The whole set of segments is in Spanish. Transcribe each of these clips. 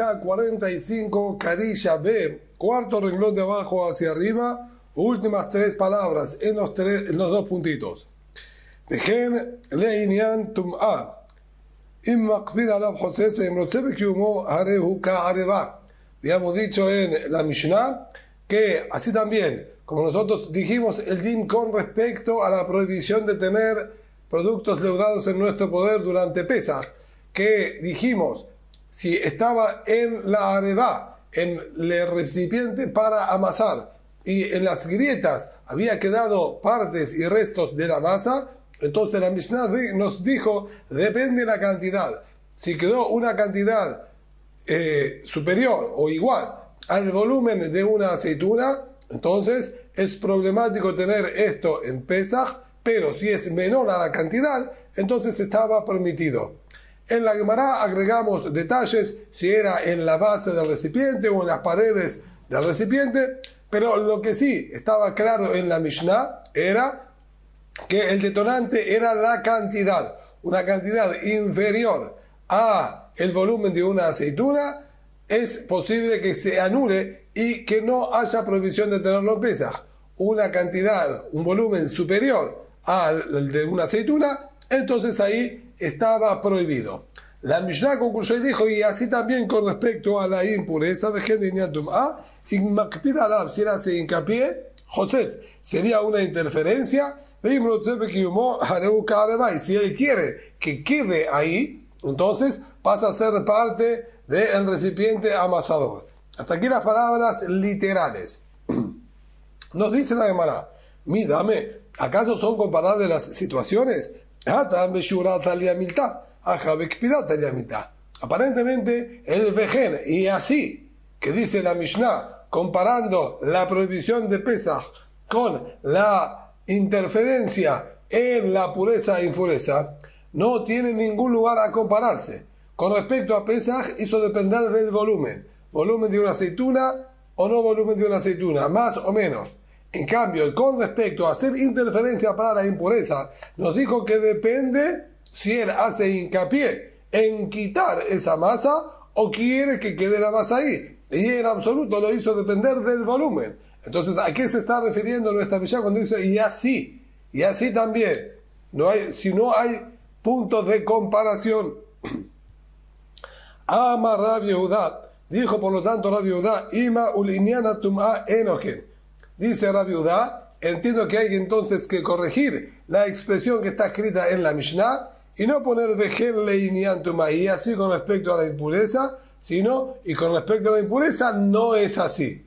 Mishnah 45, Karilla B, cuarto renglón de abajo hacia arriba, últimas tres palabras en los dos puntitos. Dejen leinian tum'a. Habíamos dicho en la Mishnah que así también, como nosotros dijimos el din con respecto a la prohibición de tener productos leudados en nuestro poder durante Pesaj, que dijimos, si estaba en la arevá, en el recipiente para amasar, y en las grietas había quedado partes y restos de la masa, entonces la Mishnah nos dijo, depende de la cantidad. Si quedó una cantidad superior o igual al volumen de una aceituna, entonces es problemático tener esto en Pesaj, pero si es menor a la cantidad, entonces estaba permitido. En la Gemara agregamos detalles si era en la base del recipiente o en las paredes del recipiente, pero lo que sí estaba claro en la Mishnah era que el detonante era la cantidad. Una cantidad inferior a el volumen de una aceituna es posible que se anule y que no haya prohibición de tenerlo en Pesaj. Una cantidad, un volumen superior al de una aceituna, entonces ahí estaba prohibido. La Mishnah concluyó y dijo, y así también con respecto a la impureza, si él hace hincapié, sería una interferencia, y si él quiere que quede ahí, entonces pasa a ser parte del recipiente amasador. Hasta aquí las palabras literales. Nos dice la Gemara, mírame, ¿acaso son comparables las situaciones? Aparentemente el vejen, y así que dice la Mishnah, comparando la prohibición de Pesaj con la interferencia en la pureza e impureza, no tiene ningún lugar a compararse. Con respecto a Pesaj, hizo depender del volumen de una aceituna o no volumen de una aceituna, más o menos. En cambio, con respecto a hacer interferencia para la impureza, nos dijo que depende si él hace hincapié en quitar esa masa o quiere que quede la masa ahí. Y en absoluto lo hizo depender del volumen. Entonces, ¿a qué se está refiriendo nuestra Mishnah cuando dice y así también? Si no hay puntos de comparación. Ama Rav Yehudá, dijo por lo tanto Rav Yehudá, Ima uliniana tum'a enoken. Dice Rav Yehudá, entiendo que hay entonces que corregir la expresión que está escrita en la Mishnah y no poner vejen leinian tum'a, y así con respecto a la impureza, sino, y con respecto a la impureza no es así.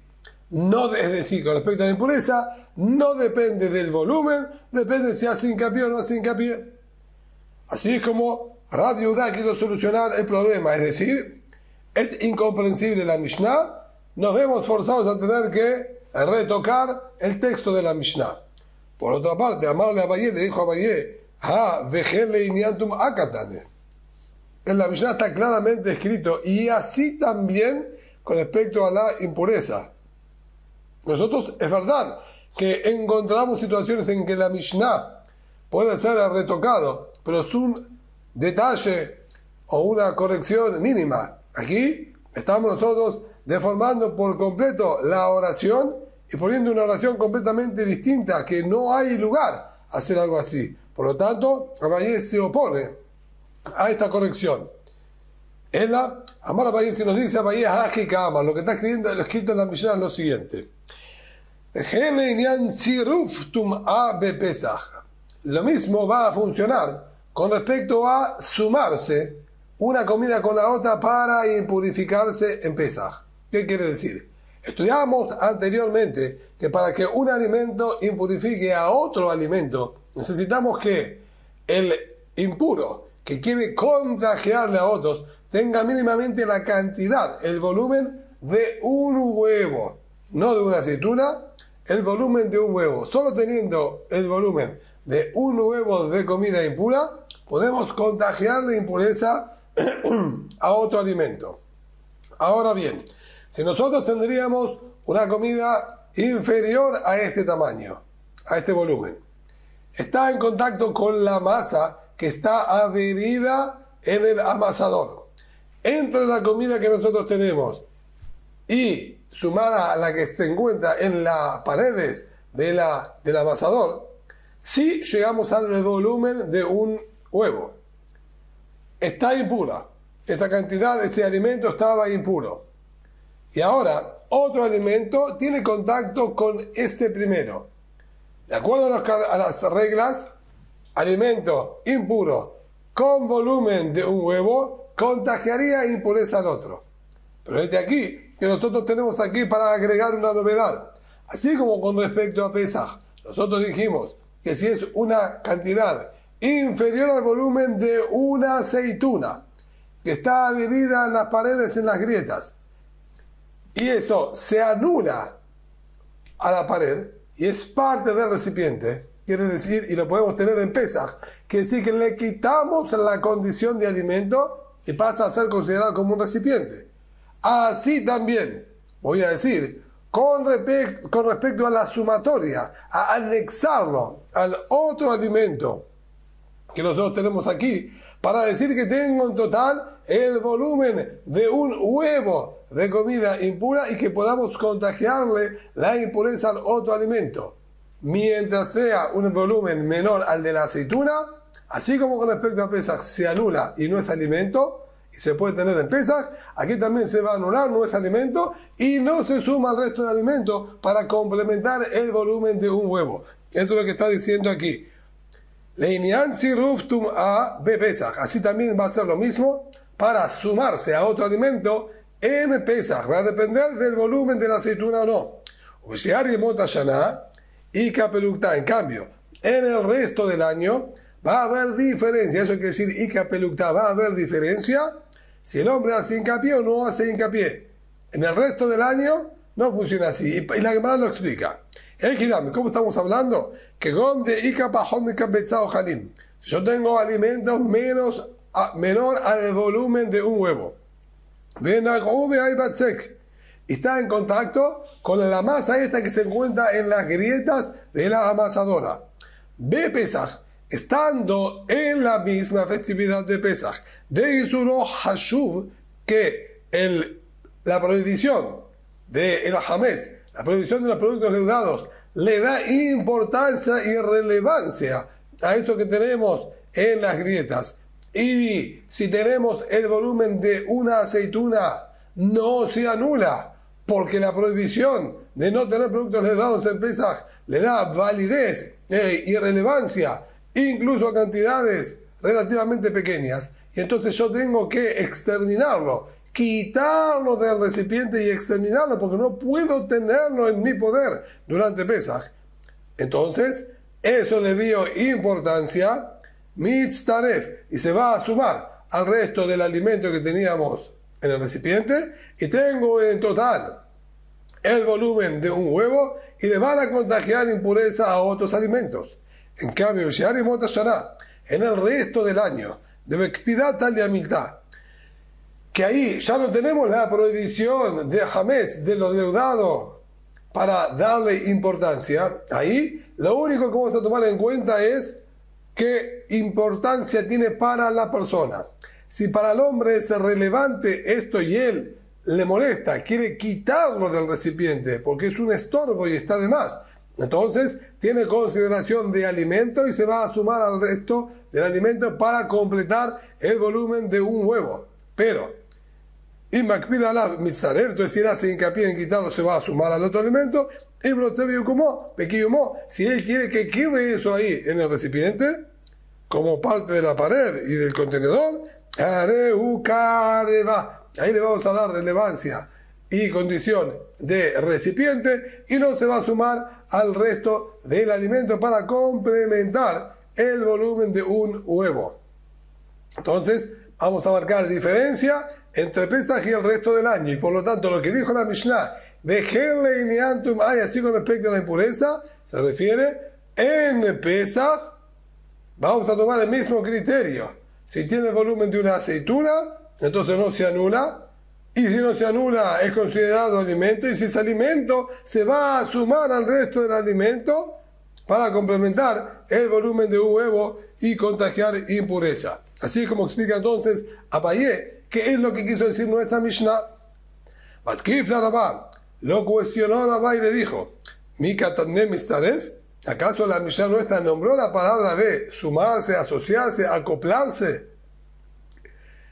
No, es decir, con respecto a la impureza, no depende del volumen, depende si hace hincapié o no hace hincapié. Así es como Rav Yehudá quiso solucionar el problema, es decir, es incomprensible la Mishnah, nos vemos forzados a tener que retocar el texto de la Mishnah. Por otra parte, amarle a Abayé, le dijo a Abayé, vejen leiniantum akatane. En la Mishnah está claramente escrito, y así también con respecto a la impureza. Nosotros, es verdad que encontramos situaciones en que la Mishnah puede ser retocado, pero es un detalle o una corrección mínima. Aquí estamos nosotros deformando por completo la oración y poniendo una oración completamente distinta, que no hay lugar a hacer algo así. Por lo tanto, Abayé se opone a esta corrección. Amar Abayé, si nos dice Abayé, lo que está escrito en la Mishnah es lo siguiente. Lo mismo va a funcionar con respecto a sumarse una comida con la otra para impurificarse en Pesaj. ¿Qué quiere decir? Estudiamos anteriormente que para que un alimento impurifique a otro alimento, necesitamos que el impuro que quiere contagiarle a otros tenga mínimamente la cantidad, el volumen de un huevo, no de una aceituna, el volumen de un huevo. Solo teniendo el volumen de un huevo de comida impura, podemos contagiarle impureza a otro alimento. Ahora bien, si nosotros tendríamos una comida inferior a este tamaño, a este volumen, está en contacto con la masa que está adherida en el amasador, entre la comida que nosotros tenemos y sumada a la que se encuentra en las paredes del amasador, si llegamos al volumen de un huevo, está impura. Esa cantidad, ese alimento estaba impuro. Y ahora, otro alimento tiene contacto con este primero. De acuerdo a las reglas, alimento impuro con volumen de un huevo contagiaría impureza al otro. Pero desde aquí, que nosotros tenemos aquí para agregar una novedad. Así como con respecto a Pesaj, nosotros dijimos que si es una cantidad inferior al volumen de una aceituna, que está adherida en las paredes, en las grietas, y eso se anula a la pared y es parte del recipiente, quiere decir, y lo podemos tener en Pesaj, quiere decir que le quitamos la condición de alimento y pasa a ser considerado como un recipiente. Así también, voy a decir, con respecto a la sumatoria, a anexarlo al otro alimento que nosotros tenemos aquí, para decir que tengo en total el volumen de un huevo de comida impura y que podamos contagiarle la impureza al otro alimento, mientras sea un volumen menor al de la aceituna, así como con respecto a Pesaj se anula y no es alimento, y se puede tener en Pesaj, aquí también se va a anular, no es alimento, y no se suma al resto de alimentos para complementar el volumen de un huevo. Eso es lo que está diciendo aquí. Así también va a ser lo mismo para sumarse a otro alimento en Pesaj. Va a depender del volumen de la aceituna o no. En cambio, en el resto del año va a haber diferencia. Eso quiere decir va a haber diferencia si el hombre hace hincapié o no hace hincapié. En el resto del año no funciona así. Y la Gemara lo explica. ¿Cómo estamos hablando? Que si yo tengo alimentos menor al volumen de un huevo, y está en contacto con la masa esta que se encuentra en las grietas de la amasadora. Ve Pesaj, estando en la misma festividad de Pesaj, de Isuro Hashuv, que la prohibición del Hametz, la prohibición de los productos leudados, le da importancia y relevancia a eso que tenemos en las grietas. Y si tenemos el volumen de una aceituna, no se anula, porque la prohibición de no tener productos leudados en Pesaj le da validez y relevancia, incluso a cantidades relativamente pequeñas. Y entonces yo tengo que exterminarlo, quitarlo del recipiente y exterminarlo, porque no puedo tenerlo en mi poder durante Pesaj. Entonces, eso le dio importancia, mitztaref, y se va a sumar al resto del alimento que teníamos en el recipiente, y tengo en total el volumen de un huevo, y le van a contagiar impureza a otros alimentos. En cambio, en el resto del año, de Bekpidat al Yamiltá, que ahí ya no tenemos la prohibición de Hametz, de lo leudado, para darle importancia. Ahí lo único que vamos a tomar en cuenta es qué importancia tiene para la persona. Si para el hombre es relevante esto y él le molesta, quiere quitarlo del recipiente porque es un estorbo y está de más, entonces tiene consideración de alimento y se va a sumar al resto del alimento para completar el volumen de un huevo. Pero y Makpida la Mitzaref, entonces si él hace hincapié en quitarlo, se va a sumar al otro alimento. Y si él quiere que quede eso ahí en el recipiente, como parte de la pared y del contenedor, ahí le vamos a dar relevancia y condición de recipiente y no se va a sumar al resto del alimento para complementar el volumen de un huevo. Entonces, vamos a marcar diferencia entre Pesaj y el resto del año. Y por lo tanto, lo que dijo la Mishnah, Vejenle iniantum hay así con respecto a la impureza, se refiere en Pesaj, vamos a tomar el mismo criterio. Si tiene el volumen de una aceituna, entonces no se anula. Y si no se anula, es considerado alimento. Y si es alimento, se va a sumar al resto del alimento para complementar el volumen de un huevo y contagiar impureza. Así como explica entonces Abayé, ¿Qué es lo que quiso decir nuestra Mishnah? Matkif la Rabá, lo cuestionó a Rabá y le dijo, Mika Tadne Mistaref, ¿acaso la Mishnah nuestra nombró la palabra de sumarse, asociarse, acoplarse?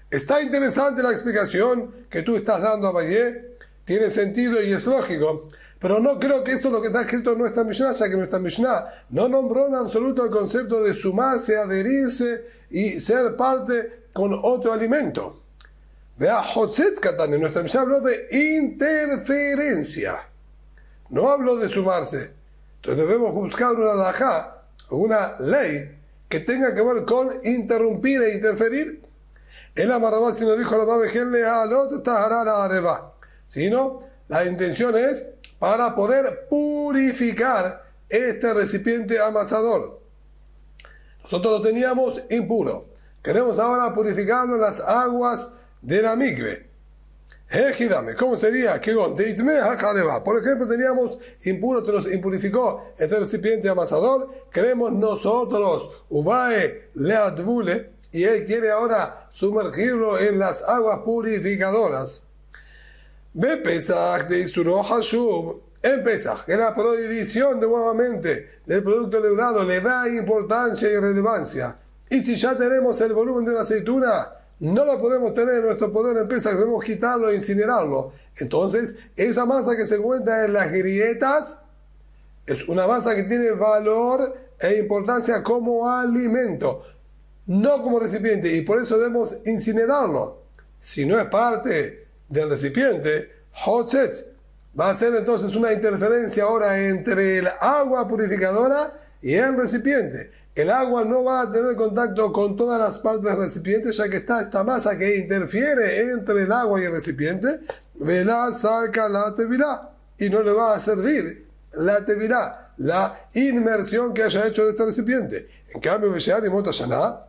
Está interesante la explicación que tú estás dando a Abayé, tiene sentido y es lógico, pero no creo que eso es lo que está escrito en nuestra Mishnah, ya que nuestra Mishnah no nombró en absoluto el concepto de sumarse, adherirse y ser parte con otro alimento. Vea, Hotzetz Katane, nuestra Mishnah habló de interferencia, no habló de sumarse. Entonces debemos buscar una halajá, una ley que tenga que ver con interrumpir e interferir. El amarrabá, si nos dijo Rabá Bejenle Alot Taharara Areba, sino la intención es para poder purificar este recipiente amasador. Nosotros lo teníamos impuro, queremos ahora purificarlo en las aguas de la mikve. Ejidame, ¿cómo sería? Por ejemplo, teníamos impuro, se nos impurificó este recipiente amasador, queremos nosotros, Uvae Leadvule, y él quiere ahora sumergirlo en las aguas purificadoras. Ve Pesach de Isuro Hashub, en Pesach, que la prohibición de nuevamente del producto leudado le da importancia y relevancia. Y si ya tenemos el volumen de una aceituna, no lo podemos tener en nuestro poder en Pesach, debemos quitarlo e incinerarlo. Entonces, esa masa que se encuentra en las grietas es una masa que tiene valor e importancia como alimento, no como recipiente, y por eso debemos incinerarlo. Si no es parte del recipiente, Hotzetz, va a ser entonces una interferencia ahora entre el agua purificadora y el recipiente. El agua no va a tener contacto con todas las partes del recipiente, ya que está esta masa que interfiere entre el agua y el recipiente, velá, salca, la tevirá, y no le va a servir la tevirá, la inmersión que haya hecho de este recipiente. En cambio, Veshear y Motashaná,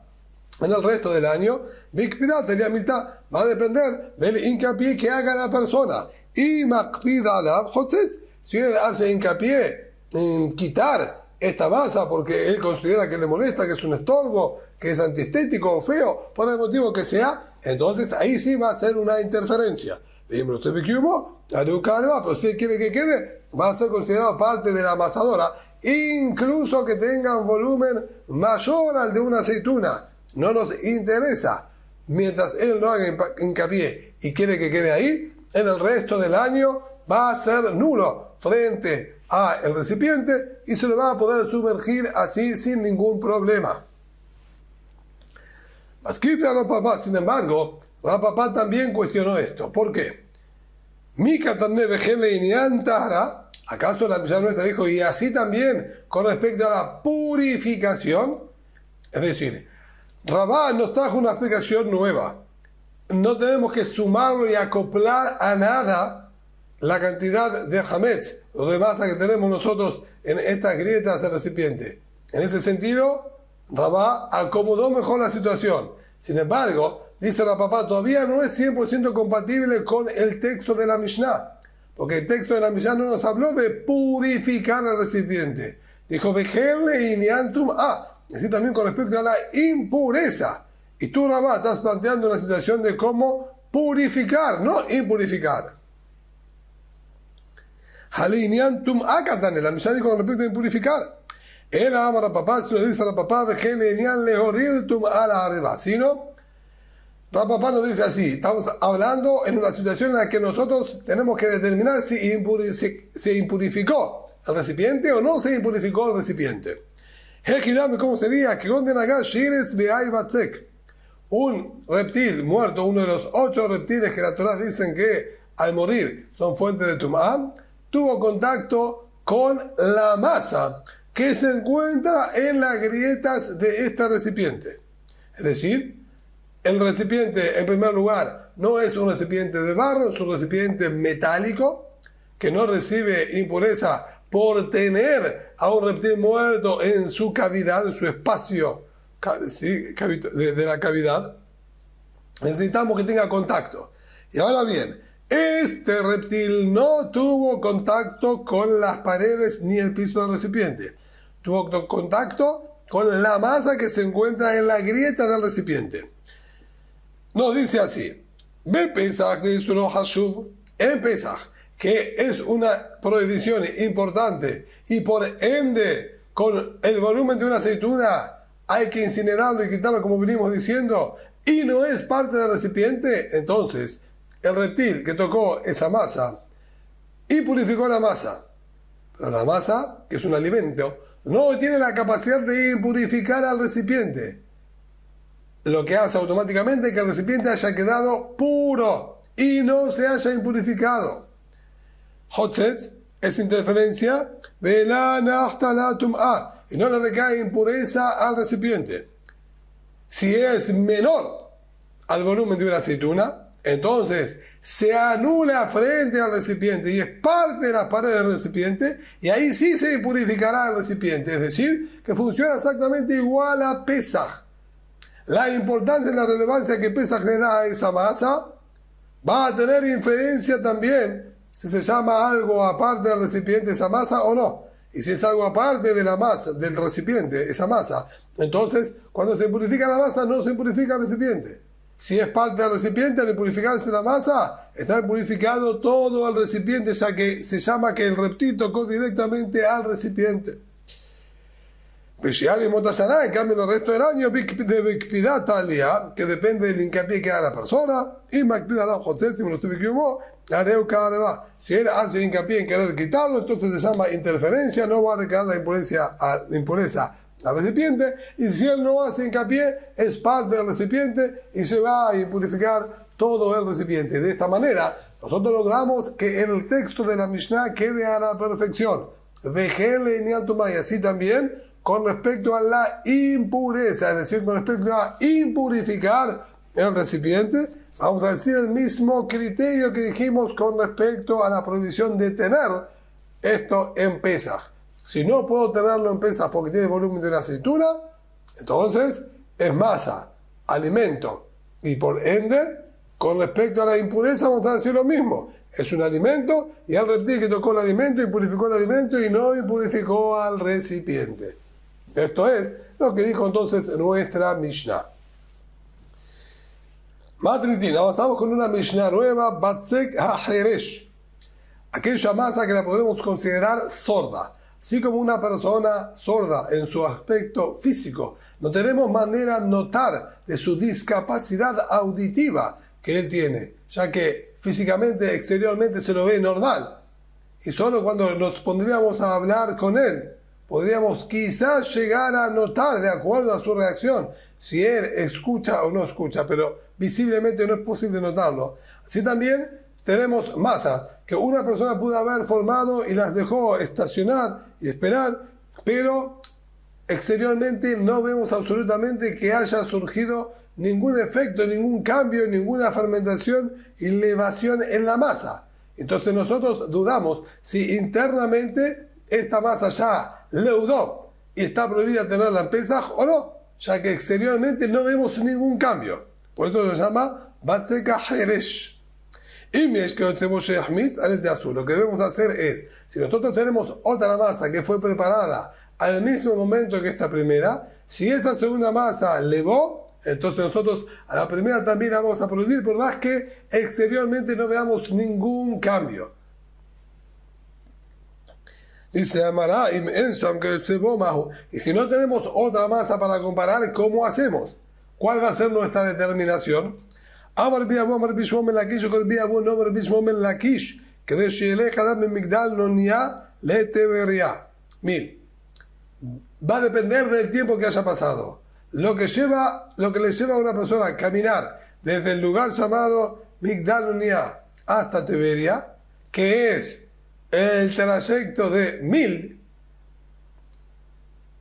en el resto del año, va a depender del hincapié que haga la persona. Y Makpida la Hotzetz, si él hace hincapié en quitar esta masa porque él considera que le molesta, que es un estorbo, que es antiestético o feo, por el motivo que sea, entonces ahí sí va a ser una interferencia. Pero si él quiere que quede, va a ser considerado parte de la amasadora, incluso que tenga un volumen mayor al de una aceituna. No nos interesa. Mientras él no haga hincapié y quiere que quede ahí, en el resto del año va a ser nulo frente al recipiente y se le va a poder sumergir así sin ningún problema. Sin embargo, Rapapá también cuestionó esto. ¿Por qué? ¿Acaso la Mishnah nuestra dijo y así también con respecto a la purificación? Es decir, Rabá nos trajo una explicación nueva. No tenemos que sumarlo y acoplar a nada la cantidad de hametz o de masa que tenemos nosotros en estas grietas del recipiente. En ese sentido, Rabá acomodó mejor la situación. Sin embargo, dice Rapapá, todavía no es 100% compatible con el texto de la Mishnah, porque el texto de la Mishnah no nos habló de purificar el recipiente. Dijo, vejenle iniantum así también con respecto a la impureza. Y tú, Rabá, estás planteando una situación de cómo purificar, no impurificar. Haliniantum akatane, la Mishnah dijo con respecto a impurificar. El ama Rapapá, si lo dice Rapapá, vejenle inian lehorirtum ala areba. Si no, Rapapá nos dice así, estamos hablando en una situación en la que nosotros tenemos que determinar si se impurificó el recipiente o no se impurificó el recipiente. ¿Cómo sería? Un reptil muerto, uno de los 8 reptiles que la Torah dicen que al morir son fuente de Tum'ah, tuvo contacto con la masa que se encuentra en las grietas de este recipiente. Es decir, el recipiente, en primer lugar, no es un recipiente de barro, es un recipiente metálico que no recibe impureza por tener a un reptil muerto en su cavidad, en su espacio de la cavidad. Necesitamos que tenga contacto. Y ahora bien, este reptil no tuvo contacto con las paredes ni el piso del recipiente. Tuvo contacto con la masa que se encuentra en la grieta del recipiente. Nos dice así, Ve Pesach de Isuro Hashuv. En Pesach, que es una prohibición importante y por ende, con el volumen de una aceituna, hay que incinerarlo y quitarlo como venimos diciendo, y no es parte del recipiente, entonces el reptil que tocó esa masa y purificó la masa, pero la masa, que es un alimento, no tiene la capacidad de impurificar al recipiente, lo que hace automáticamente que el recipiente haya quedado puro y no se haya impurificado. Hotzetz es interferencia, y no le recae impureza al recipiente. Si es menor al volumen de una aceituna, entonces se anula frente al recipiente y es parte de la pared del recipiente, y ahí sí se impurificará el recipiente, es decir, que funciona exactamente igual a Pesach. La importancia y la relevancia que Pesach le da a esa masa va a tener inferencia también si se llama algo aparte del recipiente esa masa o no. Y si es algo aparte de la masa, del recipiente, esa masa, entonces cuando se purifica la masa no se purifica el recipiente. Si es parte del recipiente, al purificarse la masa, está purificado todo el recipiente, ya que se llama que el reptil tocó directamente al recipiente. En cambio, el resto del año, que depende del hincapié que haga la persona, y si él hace hincapié en querer quitarlo, entonces se llama interferencia, no va a recaer la impureza al recipiente, y si él no hace hincapié, es parte del recipiente y se va a impurificar todo el recipiente. De esta manera, nosotros logramos que el texto de la Mishnah quede a la perfección. Y así también con respecto a la impureza, es decir, con respecto a impurificar el recipiente, vamos a decir el mismo criterio que dijimos con respecto a la prohibición de tener esto en Pesach. Si no puedo tenerlo en Pesach porque tiene volumen de una aceituna, entonces es masa, alimento, y por ende, con respecto a la impureza vamos a decir lo mismo. Es un alimento y el reptil que tocó el alimento impurificó el alimento y no impurificó al recipiente. Esto es lo que dijo entonces nuestra Mishnah. Matritina, avanzamos con una Mishnah nueva, Batsek HaHeresh, aquella masa que la podemos considerar sorda. Así como una persona sorda en su aspecto físico, no tenemos manera de notar de su discapacidad auditiva que él tiene, ya que físicamente, exteriormente se lo ve normal. Y solo cuando nos pondríamos a hablar con él, podríamos quizás llegar a notar, de acuerdo a su reacción, si él escucha o no escucha, pero visiblemente no es posible notarlo. Así también tenemos masas que una persona pudo haber formado y las dejó estacionar y esperar, pero exteriormente no vemos absolutamente que haya surgido ningún efecto, ningún cambio, ninguna fermentación y elevación en la masa. Entonces nosotros dudamos si internamente esta masa ya leudó y está prohibida tenerla en Pesach o no, ya que exteriormente no vemos ningún cambio. Por eso se llama Batsek HaHeresh. Y lo que debemos hacer es, si nosotros tenemos otra masa que fue preparada al mismo momento que esta primera, si esa segunda masa levó, entonces nosotros a la primera también la vamos a prohibir, por más que exteriormente no veamos ningún cambio. Dice Amará, y si no tenemos otra masa para comparar, ¿cómo hacemos? ¿Cuál va a ser nuestra determinación? Amar Biabu, Amar Bishmom en Lakish, o Biabu, no Amar Bishmom en Lakish, que de Shielech Adam en Migdal Nonia le Teveria. Va a depender del tiempo que haya pasado. Lo que le lleva a una persona a caminar desde el lugar llamado Migdal Nonia hasta Teveria, que es el trayecto de 1000,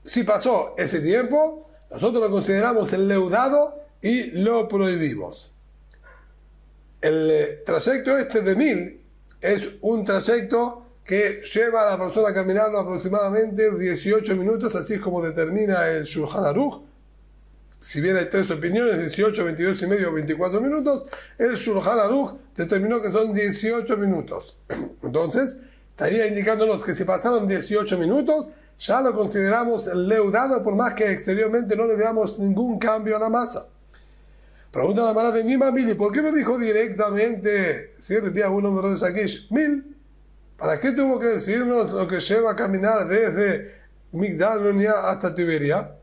si pasó ese tiempo, nosotros lo consideramos enleudado y lo prohibimos. El trayecto este de 1000 es un trayecto que lleva a la persona a caminarlo aproximadamente 18 minutos, así es como determina el Shulchan Aruch. Si bien hay tres opiniones, 18, 22 y medio, 24 minutos, el Shulchan Aruch determinó que son 18 minutos. Entonces, estaría indicándonos que si pasaron 18 minutos, ya lo consideramos leudado, por más que exteriormente no le veamos ningún cambio a la masa. Pregunta la Mara de Nima Mili, ¿por qué no dijo directamente, si envía un número de Sakish, 1000? ¿Para qué tuvo que decirnos lo que lleva a caminar desde Migdal Nunia hasta Tiberia?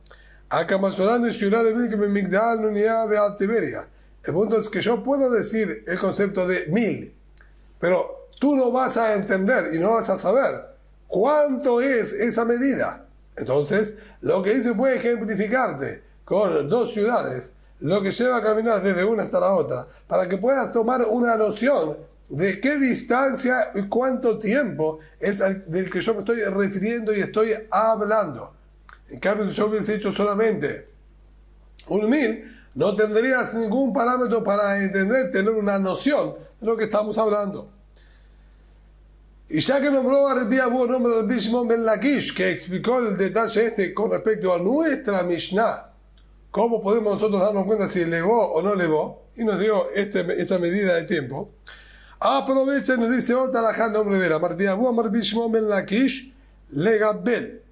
Acá más grande ciudad de Migdal Nunia ve a Tiberia. El punto es que yo puedo decir el concepto de 1000, pero tú no vas a entender y no vas a saber cuánto es esa medida. Entonces, lo que hice fue ejemplificarte con dos ciudades, lo que lleva a caminar desde una hasta la otra, para que puedas tomar una noción de qué distancia y cuánto tiempo es del que yo me estoy refiriendo y estoy hablando. En cambio, si yo hubiese hecho solamente un 1000, no tendrías ningún parámetro para entender, tener una noción de lo que estamos hablando. Y ya que nombró a Rabbi Abu, nombró a Rabbi Shimon ben Lakish, que explicó el detalle este con respecto a nuestra Mishnah, cómo podemos nosotros darnos cuenta si elevó o no elevó, y nos dio esta medida de tiempo. Aprovecha y nos dice otra alajá en nombre de la Rabbi Abu, Rabbi Shimon ben Lakish, legabel,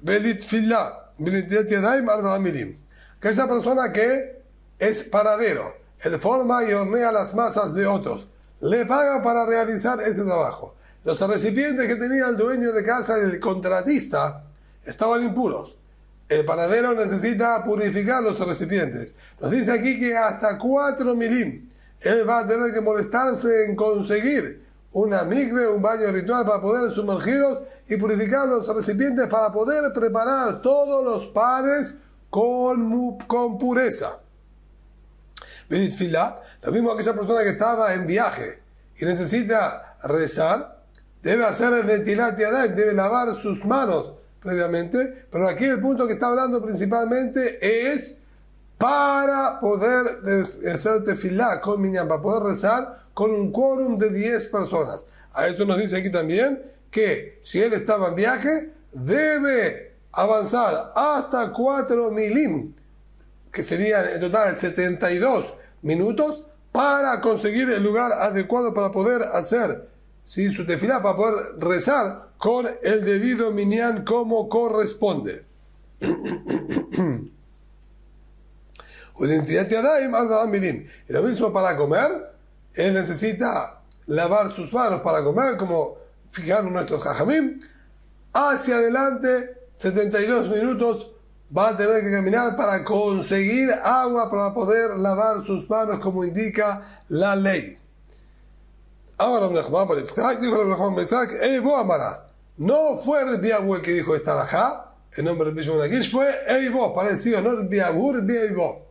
belitfilah, belitiat yadayim arba milim. Que esa persona que es panadero, él forma y hornea las masas de otros, le pagan para realizar ese trabajo. Los recipientes que tenía el dueño de casa, el contratista, estaban impuros. El panadero necesita purificar los recipientes. Nos dice aquí que hasta 4 milim. Él va a tener que molestarse en conseguir una mikve, un baño ritual para poder sumergirlos y purificar los recipientes para poder preparar todos los panes con pureza. Benit Filat, lo mismo aquella persona que estaba en viaje y necesita rezar, debe hacer el Netilat Yadayim, debe lavar sus manos previamente, pero aquí el punto que está hablando principalmente es para poder hacer tefilá con minyan, para poder rezar con un quórum de 10 personas. A eso nos dice aquí también que si él estaba en viaje, debe avanzar hasta 4 milim, que serían en total 72 minutos, para conseguir el lugar adecuado para poder hacer su tefilá, para poder rezar con el debido minyan como corresponde. Y lo mismo para comer, él necesita lavar sus manos para comer, como fijaron nuestros jajamim, hacia adelante 72 minutos va a tener que caminar para conseguir agua para poder lavar sus manos como indica la ley. Ahora dijo Rabbi Isaac, no fue Rabbi Abu el que dijo esta alajá, el nombre de Rabbi Lakish fue Eibo, parecido, no Rabbi Abu, Rabbi Eibo.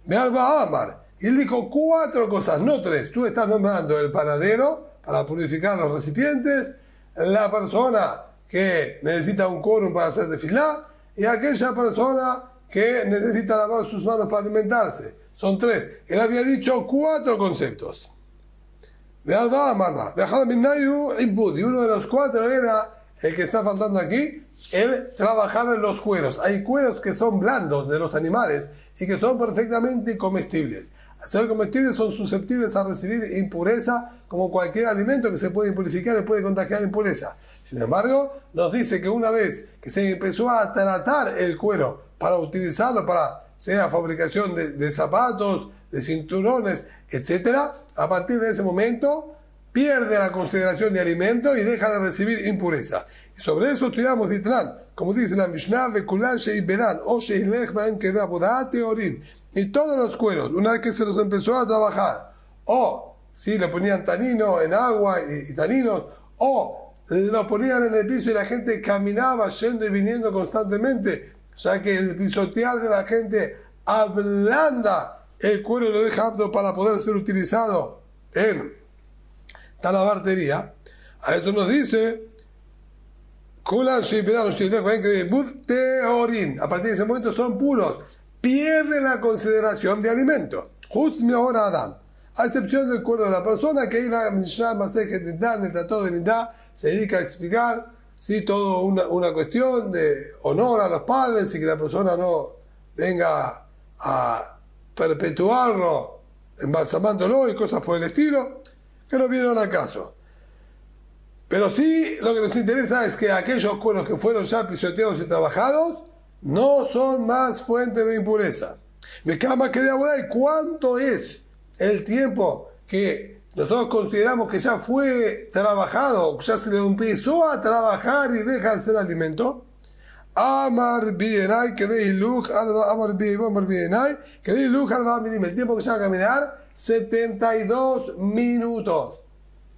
Y él dijo 4 cosas, no 3. Tú estás nombrando el panadero para purificar los recipientes, la persona que necesita un quórum para hacer tefilá y aquella persona que necesita lavar sus manos para alimentarse. Son 3. Él había dicho 4 conceptos. Y uno de los 4 era el que está faltando aquí, el trabajar en los cueros. Hay cueros que son blandos de los animales y que son perfectamente comestibles. Al ser comestibles son susceptibles a recibir impureza como cualquier alimento que se puede impurificar y puede contagiar impureza. Sin embargo, nos dice que una vez que se empezó a tratar el cuero para utilizarlo para sea fabricación de zapatos, de cinturones, etc., a partir de ese momento pierde la consideración de alimento y deja de recibir impureza. Y sobre eso estudiamos Ditran, como dice la Mishnah, y todos los cueros, una vez que se los empezó a trabajar, o si le ponían tanino en agua y taninos, o lo ponían en el piso y la gente caminaba yendo y viniendo constantemente, ya que el pisotear de la gente ablanda el cuero y lo deja apto para poder ser utilizado en talabartería. A eso nos dice a partir de ese momento son puros, pierden la consideración de alimento, a excepción del cuero de la persona, que ahí la Mishnah Masechet Nidá, en el Tratado de Nidá, se dedica a explicar todo una cuestión de honor a los padres y que la persona no venga a perpetuarlo embalsamándolo y cosas por el estilo, que no vienen al caso. Pero sí, lo que nos interesa es que aquellos cueros que fueron ya pisoteados y trabajados no son más fuente de impureza. Me cama que de abodá, ¿y cuánto es el tiempo que nosotros consideramos que ya fue trabajado, ya se le empezó a trabajar y deja de ser alimento? Amar bienay, que de iluj, amar bienay, que de iluj, el tiempo que se va a caminar, 72 minutos.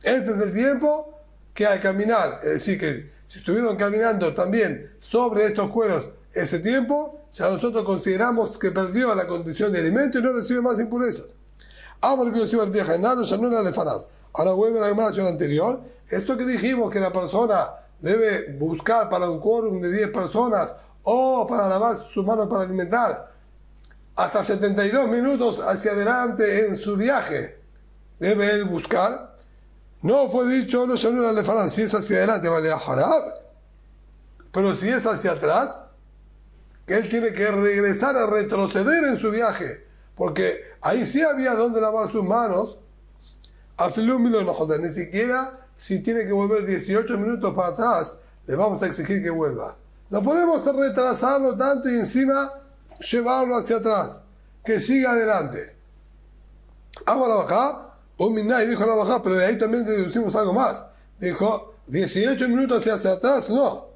Este es el tiempo que al caminar, es decir, que si estuvieron caminando también sobre estos cueros ese tiempo, ya nosotros consideramos que perdió la condición de alimento y no recibe más impurezas. Ahora vuelve a la declaración anterior. Esto que dijimos que la persona debe buscar para un quórum de 10 personas o para lavar sus manos para alimentar hasta 72 minutos hacia adelante en su viaje, debe él buscar. No fue dicho, no sonó la lefarán, si es hacia adelante vale a jarab, pero si es hacia atrás, que él tiene que regresar a retroceder en su viaje, porque ahí sí había donde lavar sus manos. Ni siquiera si tiene que volver 18 minutos para atrás, le vamos a exigir que vuelva. No podemos retrasarlo tanto y encima llevarlo hacia atrás, que siga adelante. Ahora acá, un minay dijo la bajá, pero de ahí también deducimos algo más. Dijo, 18 minutos hacia atrás, no.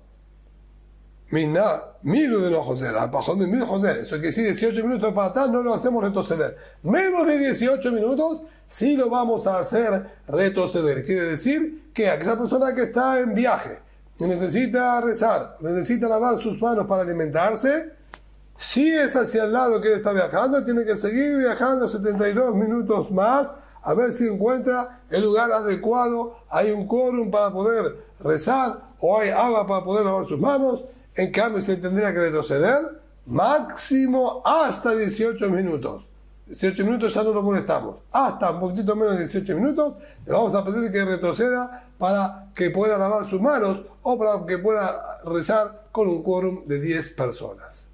Miná, mil de no José, la bajón de 1000 José. Eso que si 18 minutos para atrás no lo hacemos retroceder. Menos de 18 minutos sí lo vamos a hacer retroceder. Quiere decir que aquella persona que está en viaje, necesita rezar, necesita lavar sus manos para alimentarse, si es hacia el lado que él está viajando, tiene que seguir viajando 72 minutos más a ver si encuentra el lugar adecuado, hay un quórum para poder rezar o hay agua para poder lavar sus manos. En cambio, se tendría que retroceder máximo hasta 18 minutos. 18 minutos ya no lo molestamos. Hasta un poquitito menos de 18 minutos le vamos a pedir que retroceda para que pueda lavar sus manos o para que pueda rezar con un quórum de 10 personas.